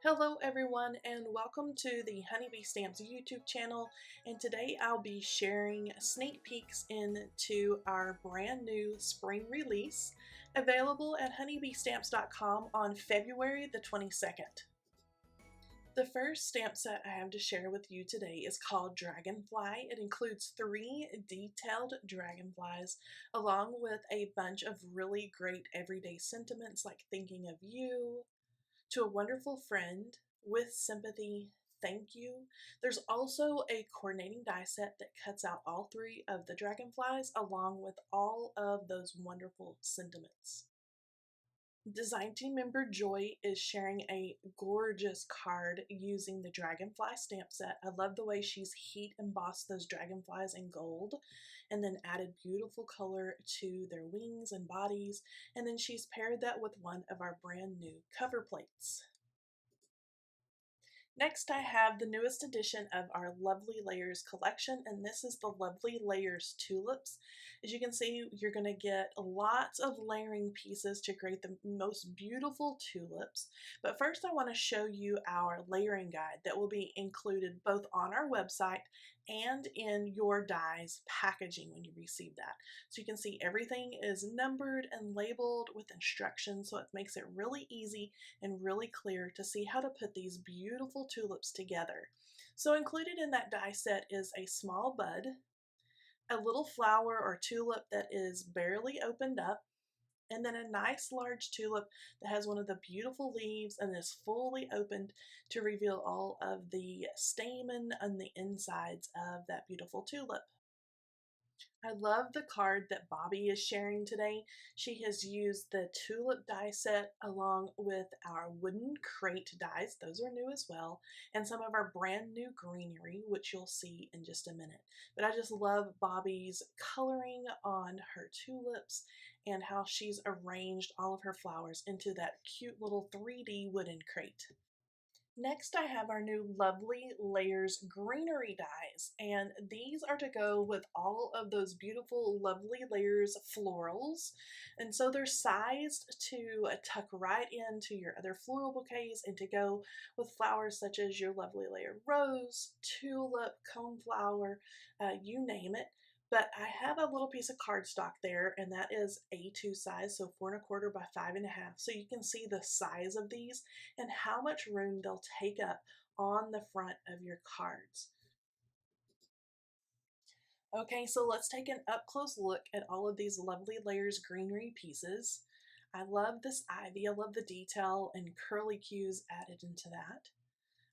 Hello everyone and welcome to the Honeybee Stamps YouTube channel, and today I'll be sharing sneak peeks into our brand new spring release available at honeybeestamps.com on February the 22nd. The first stamp set I have to share with you today is called Dragonfly. It includes 3 detailed dragonflies along with a bunch of really great everyday sentiments like thinking of you, to a wonderful friend, with sympathy, thank you. There's also a coordinating die set that cuts out all 3 of the dragonflies along with all of those wonderful sentiments. Design team member Joy is sharing a gorgeous card using the Dragonfly stamp set. I love the way she's heat embossed those dragonflies in gold and then added beautiful color to their wings and bodies, and then she's paired that with one of our brand new cover plates. Next, I have the newest edition of our Lovely Layers collection, and this is the Lovely Layers Tulips. As you can see, you're going to get lots of layering pieces to create the most beautiful tulips. But first, I want to show you our layering guide that will be included both on our website and in your die's packaging when you receive that. So you can see everything is numbered and labeled with instructions, so it makes it really easy and really clear to see how to put these beautiful tulips together. So included in that die set is a small bud, a little flower or tulip that is barely opened up, and then a nice large tulip that has one of the beautiful leaves and is fully opened to reveal all of the stamen and the insides of that beautiful tulip. I love the card that Bobby is sharing today. She has used the tulip die set along with our wooden crate dies, those are new as well, and some of our brand new greenery, which you'll see in just a minute. But I just love Bobby's coloring on her tulips and how she's arranged all of her flowers into that cute little 3D wooden crate. Next, I have our new Lovely Layers greenery dies, and these are to go with all of those beautiful Lovely Layers florals. And so they're sized to tuck right into your other floral bouquets and to go with flowers such as your Lovely Layer rose, tulip, coneflower, you name it. But I have a little piece of cardstock there, and that is A2 size, so 4¼ by 5½. So you can see the size of these and how much room they'll take up on the front of your cards. Okay, so let's take an up-close look at all of these Lovely Layers greenery pieces. I love this ivy. I love the detail and curly cues added into that.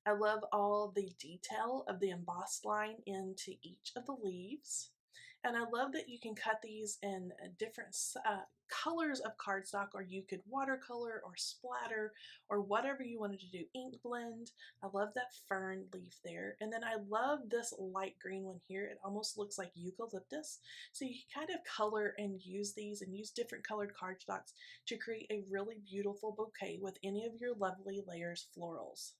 I love all the detail of the embossed line into each of the leaves. And I love that you can cut these in different colors of cardstock, or you could watercolor or splatter or whatever you wanted to do, ink blend. I love that fern leaf there. And then I love this light green one here. It almost looks like eucalyptus. So you can kind of color and use these and use different colored cardstocks to create a really beautiful bouquet with any of your Lovely Layers florals.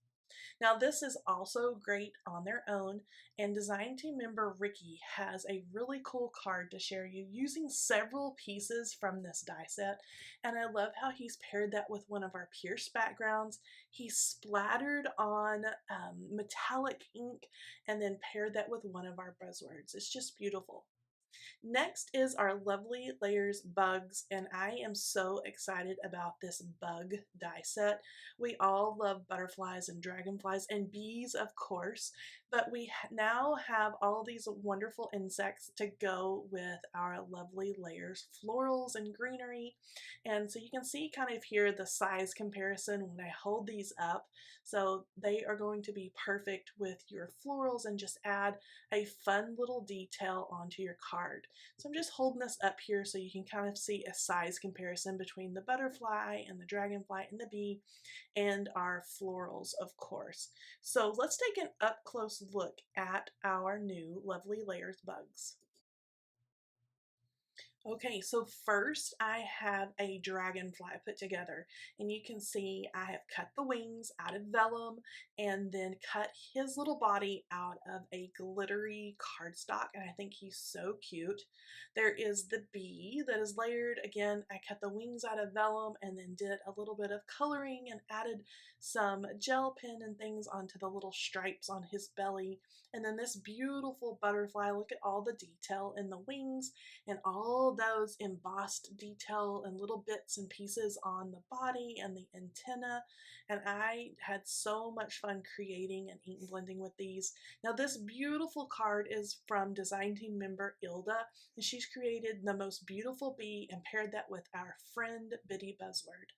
Now this is also great on their own, and design team member Ricky has a really cool card to share you using several pieces from this die set, and I love how he's paired that with one of our pierced backgrounds. He splattered on metallic ink and then paired that with one of our buzzwords. It's just beautiful. Next is our Lovely Layers bugs, and I am so excited about this bug die set. We all love butterflies and dragonflies and bees, of course, but we now have all these wonderful insects to go with our Lovely Layers florals and greenery. And so you can see kind of here the size comparison when I hold these up. So they are going to be perfect with your florals and just add a fun little detail onto your card. So I'm just holding this up here so you can kind of see a size comparison between the butterfly and the dragonfly and the bee and our florals, of course. So let's take an up close look at our new Lovely Layers bugs. Okay, so first I have a dragonfly put together, and you can see I have cut the wings out of vellum and then cut his little body out of a glittery cardstock, and I think he's so cute. There is the bee that is layered. Again, I cut the wings out of vellum and then did a little bit of coloring and added some gel pen and things onto the little stripes on his belly. And then this beautiful butterfly, look at all the detail in the wings and all those embossed detail and little bits and pieces on the body and the antenna. And I had so much fun creating and ink blending with these. Now this beautiful card is from design team member Ilda, and she's created the most beautiful bee and paired that with our friend Biddy Buzzword.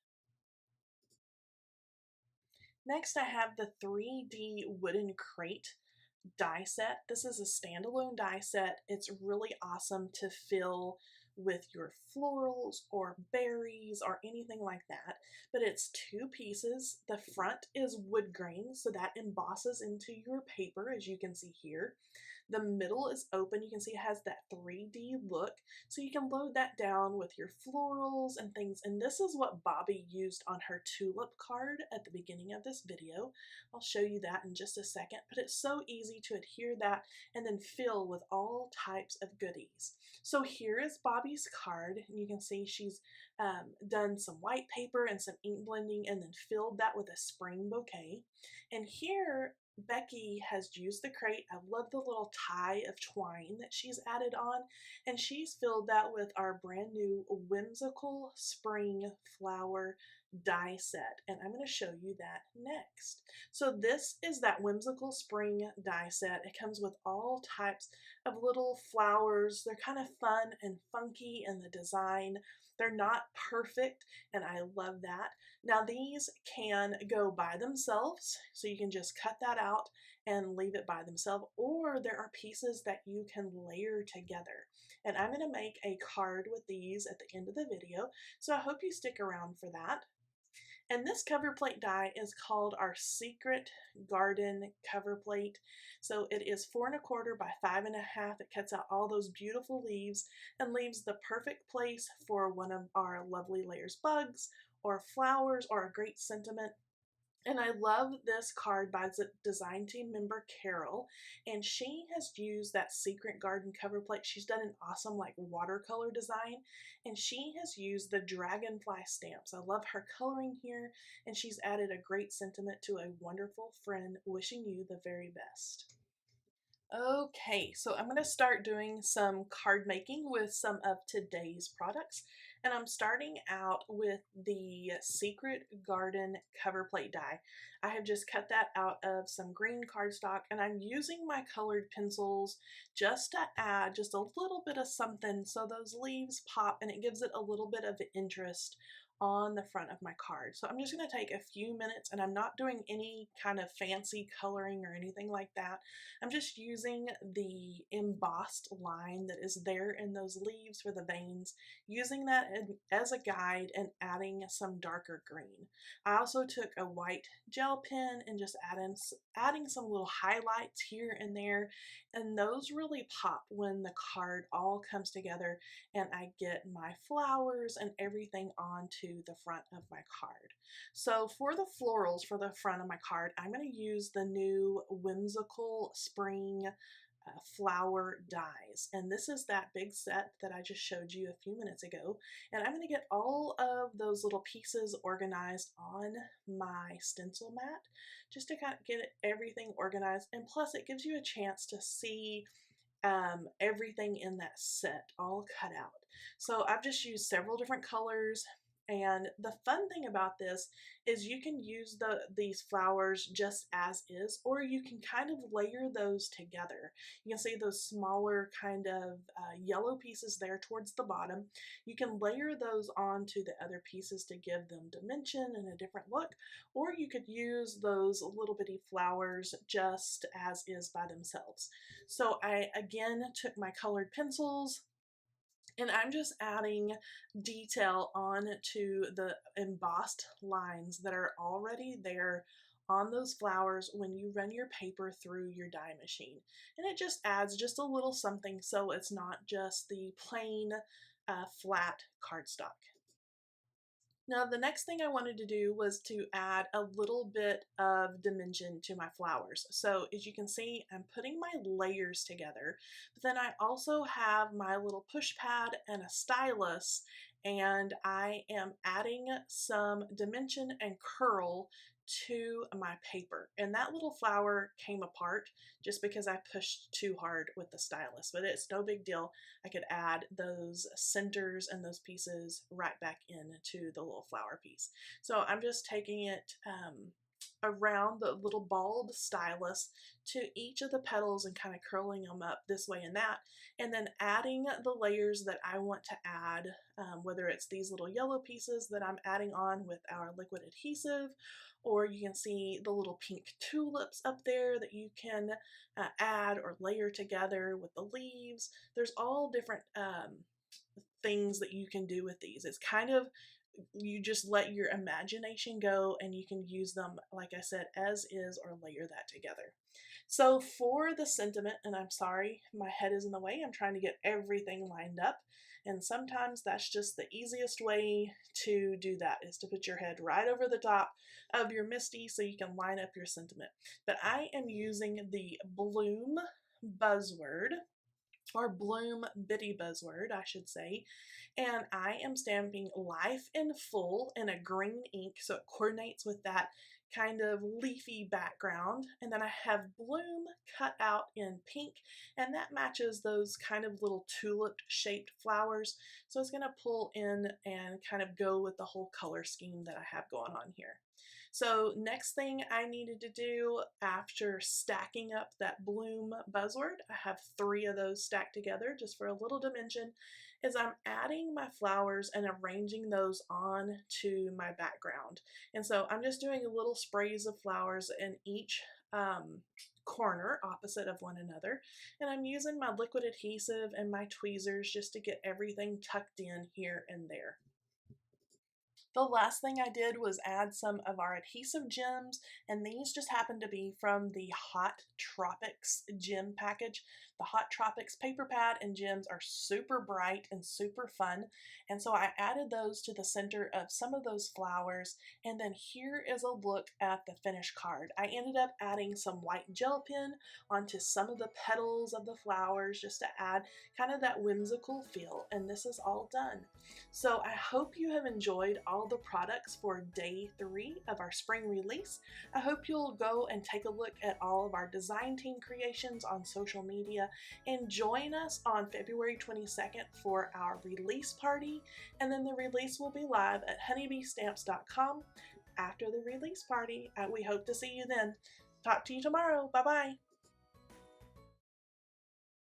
Next I have the 3D wooden crate die set. This is a standalone die set. It's really awesome to fill with your florals or berries or anything like that. But it's two pieces. The front is wood grain, so that embosses into your paper, as you can see here. The middle is open. You can see it has that 3D look, so you can load that down with your florals and things. And this is what Bobby used on her tulip card at the beginning of this video. I'll show you that in just a second, but it's so easy to adhere that and then fill with all types of goodies. So here is Bobby's card, and you can see she's done some white paper and some ink blending and then filled that with a spring bouquet. And here Becky has used the crate. I love the little tie of twine that she's added on, and she's filled that with our brand new Whimsical Spring Flower die set, and I'm going to show you that next. So this is that Whimsical Spring die set. It comes with all types of little flowers. They're kind of fun and funky in the design. They're not perfect, and I love that. Now these can go by themselves, so you can just cut that out and leave it by themselves, or there are pieces that you can layer together. And I'm going to make a card with these at the end of the video, so I hope you stick around for that. And this cover plate die is called our Secret Garden cover plate. So it is 4¼ by 5½. It cuts out all those beautiful leaves and leaves the perfect place for one of our lovely layers bugs or flowers or a great sentiment. And I love this card by design team member Carol, and she has used that Secret Garden cover plate. She's done an awesome like watercolor design, and she has used the Dragonfly stamps. I love her coloring here, and she's added a great sentiment to a wonderful friend wishing you the very best. Okay, so I'm going to start doing some card making with some of today's products. And I'm starting out with the Secret Garden cover plate die. I have just cut that out of some green cardstock, and I'm using my colored pencils just to add just a little bit of something so those leaves pop and it gives it a little bit of interest on the front of my card. So I'm just going to take a few minutes, and I'm not doing any kind of fancy coloring or anything like that. I'm just using the embossed line that is there in those leaves for the veins, using that as a guide and adding some darker green. I also took a white gel pen and just adding some little highlights here and there, and those really pop when the card all comes together and I get my flowers and everything onto the front of my card. So for the florals for the front of my card, I'm going to use the new Whimsical Spring flower dies, and this is that big set that I just showed you a few minutes ago, and I'm going to get all of those little pieces organized on my stencil mat just to kind of get everything organized, and plus it gives you a chance to see everything in that set all cut out. So I've just used several different colors, and the fun thing about this is you can use these flowers just as is, or you can kind of layer those together. You can see those smaller kind of yellow pieces there towards the bottom. You can layer those onto the other pieces to give them dimension and a different look, or you could use those little bitty flowers just as is by themselves. So I again took my colored pencils, and I'm just adding detail onto the embossed lines that are already there on those flowers when you run your paper through your die machine. And it just adds just a little something so it's not just the plain flat cardstock. Now the next thing I wanted to do was to add a little bit of dimension to my flowers. So as you can see, I'm putting my layers together, but then I also have my little push pad and a stylus, and I am adding some dimension and curl to my paper. And that little flower came apart just because I pushed too hard with the stylus, but it's no big deal. I could add those centers and those pieces right back into the little flower piece. So I'm just taking it around the little balled stylus to each of the petals and kind of curling them up this way and that, and then adding the layers that I want to add, whether it's these little yellow pieces that I'm adding on with our liquid adhesive, or you can see the little pink tulips up there that you can add or layer together with the leaves. There's all different things that you can do with these. It's kind of, you just let your imagination go and you can use them, like I said, as is, or layer that together. So for the sentiment, and I'm sorry, my head is in the way, I'm trying to get everything lined up. And sometimes that's just the easiest way to do that, is to put your head right over the top of your Misty so you can line up your sentiment. But I am using the Bloom buzzword, or Bloom Bitty buzzword, I should say, and I am stamping Life in Full in a green ink so it coordinates with that kind of leafy background, and then I have Bloom cut out in pink, and that matches those kind of little tulip shaped flowers, so it's going to pull in and kind of go with the whole color scheme that I have going on here. So next thing I needed to do after stacking up that Bloom buzzword, I have 3 of those stacked together just for a little dimension, is I'm adding my flowers and arranging those on to my background. And so I'm just doing little sprays of flowers in each corner opposite of one another, and I'm using my liquid adhesive and my tweezers just to get everything tucked in here and there. The last thing I did was add some of our adhesive gems, and these just happen to be from the Hot Tropics gem package. The Hot Tropics paper pad and gems are super bright and super fun, and so I added those to the center of some of those flowers, and then here is a look at the finished card. I ended up adding some white gel pen onto some of the petals of the flowers just to add kind of that whimsical feel, and this is all done. So I hope you have enjoyed all the products for day 3 of our spring release. I hope you'll go and take a look at all of our design team creations on social media and join us on February 22nd for our release party, and then the release will be live at honeybeestamps.com after the release party. We hope to see you then. Talk to you tomorrow. Bye bye.